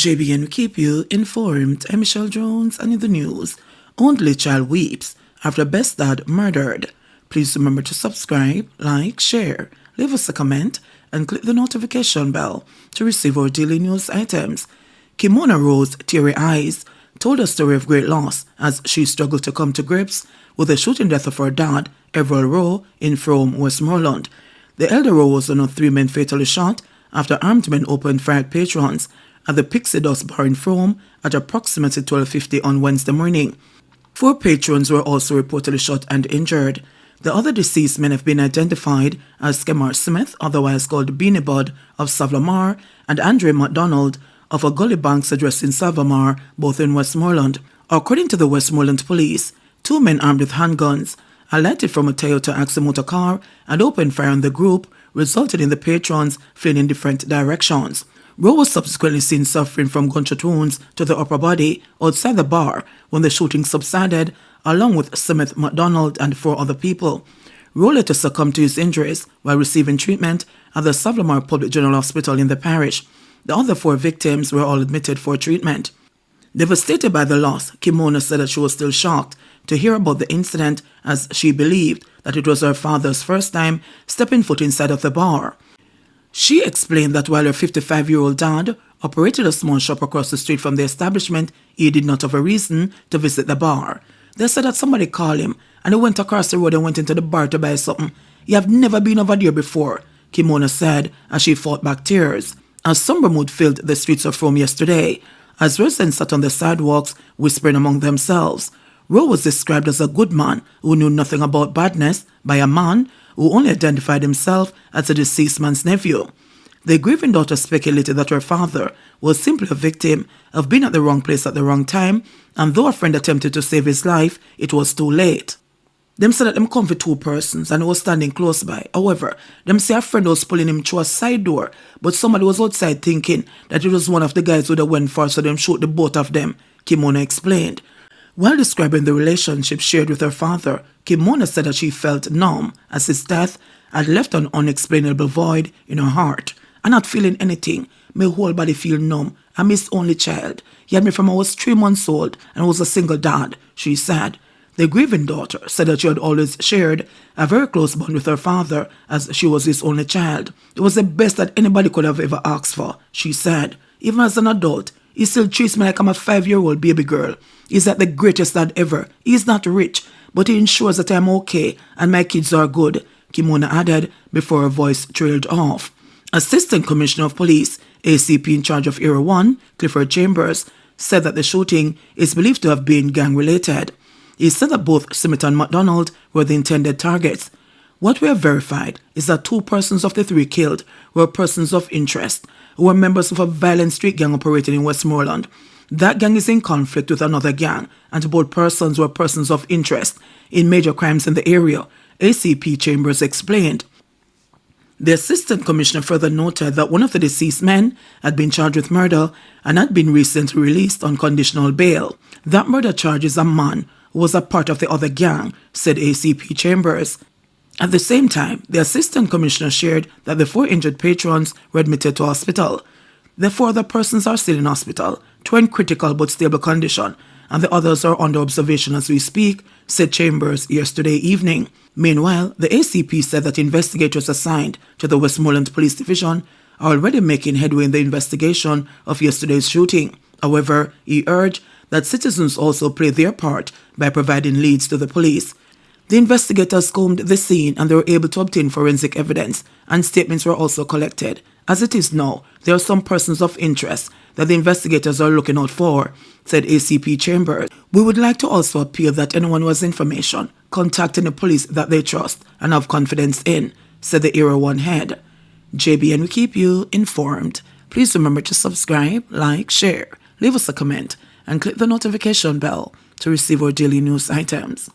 JBNN will keep you informed. I'm Michelle Jones, and in the news, only child weeps after best dad murdered. Please remember to subscribe, like, share, leave us a comment, and click the notification bell to receive our daily news items. Kimona Rose, teary eyes, told a story of great loss as she struggled to come to grips with the shooting death of her dad, Everett Rowe, in Frome, Westmoreland. The elder Rowe was one of 3 men fatally shot after armed men opened fire at patrons at the Pixie Dust Bar in Frome at approximately 12:50 on Wednesday morning. 4 patrons were also reportedly shot and injured. The other deceased men have been identified as Skemar Smith, otherwise called Beanie Bud, of Savlamar, and Andre MacDonald of a Gully Banks address in Savlamar, both in Westmoreland. According to the Westmoreland police, 2 men armed with handguns alighted from a Toyota Axle motor car and opened fire on the group, resulting in the patrons fleeing in different directions. Rowe was subsequently seen suffering from gunshot wounds to the upper body outside the bar when the shooting subsided, along with Smith, MacDonald, and 4 other people. Rowe later succumbed to his injuries while receiving treatment at the Savlamar Public General Hospital in the parish. The other 4 victims were all admitted for treatment. Devastated by the loss, Kimona said that she was still shocked to hear about the incident, as she believed that it was her father's first time stepping foot inside of the bar. She explained that while her 55-year-old dad operated a small shop across the street from the establishment, he did not have a reason to visit the bar. They said that somebody called him and he went across the road and went into the bar to buy something. "You have never been over there before," Kimona said as she fought back tears. A somber mood filled the streets of Rome yesterday as residents sat on the sidewalks whispering among themselves. Rowe was described as a good man who knew nothing about badness by a man who only identified himself as a deceased man's nephew. The grieving daughter speculated that her father was simply a victim of being at the wrong place at the wrong time, and though a friend attempted to save his life, it was too late. Them said that them come for 2 persons and he was standing close by. However, them say a friend was pulling him through a side door, but somebody was outside thinking that it was one of the guys who went for, so them shoot the both of them, Kimona explained. While describing the relationship shared with her father, Kimona said that she felt numb as his death had left an unexplainable void in her heart. "I'm not feeling anything. My whole body feel numb. I'm his only child. He had me from I was 3 months old and was a single dad," she said. The grieving daughter said that she had always shared a very close bond with her father as she was his only child. "It was the best that anybody could have ever asked for," she said. "Even as an adult, he still treats me like I'm a 5-year-old baby girl. He's like the greatest dad ever. He's not rich, but he ensures that I'm okay and my kids are good," Kimona added before her voice trailed off. Assistant Commissioner of Police, ACP in charge of Area 1, Clifford Chambers, said that the shooting is believed to have been gang-related. He said that both Smith and MacDonald were the intended targets. "What we have verified is that 2 persons of the 3 killed were persons of interest who were members of a violent street gang operating in Westmoreland. That gang is in conflict with another gang, and both persons were persons of interest in major crimes in the area," ACP Chambers explained. The Assistant Commissioner further noted that one of the deceased men had been charged with murder and had been recently released on conditional bail. That murder charge is a man who was a part of the other gang, said ACP Chambers. At the same time, the Assistant Commissioner shared that the 4 injured patrons were admitted to hospital. The 4 other persons are still in hospital, 2 in critical but stable condition, and the others are under observation as we speak, said Chambers yesterday evening. Meanwhile, the ACP said that investigators assigned to the Westmoreland Police Division are already making headway in the investigation of yesterday's shooting. However, he urged that citizens also play their part by providing leads to the police. The investigators combed the scene and they were able to obtain forensic evidence, and statements were also collected. As it is now, there are some persons of interest that the investigators are looking out for, said ACP Chambers. "We would like to also appeal that anyone who has information contacting the police that they trust and have confidence in," said the Area 1 head. JBNN will keep you informed. Please remember to subscribe, like, share, leave us a comment, and click the notification bell to receive our daily news items.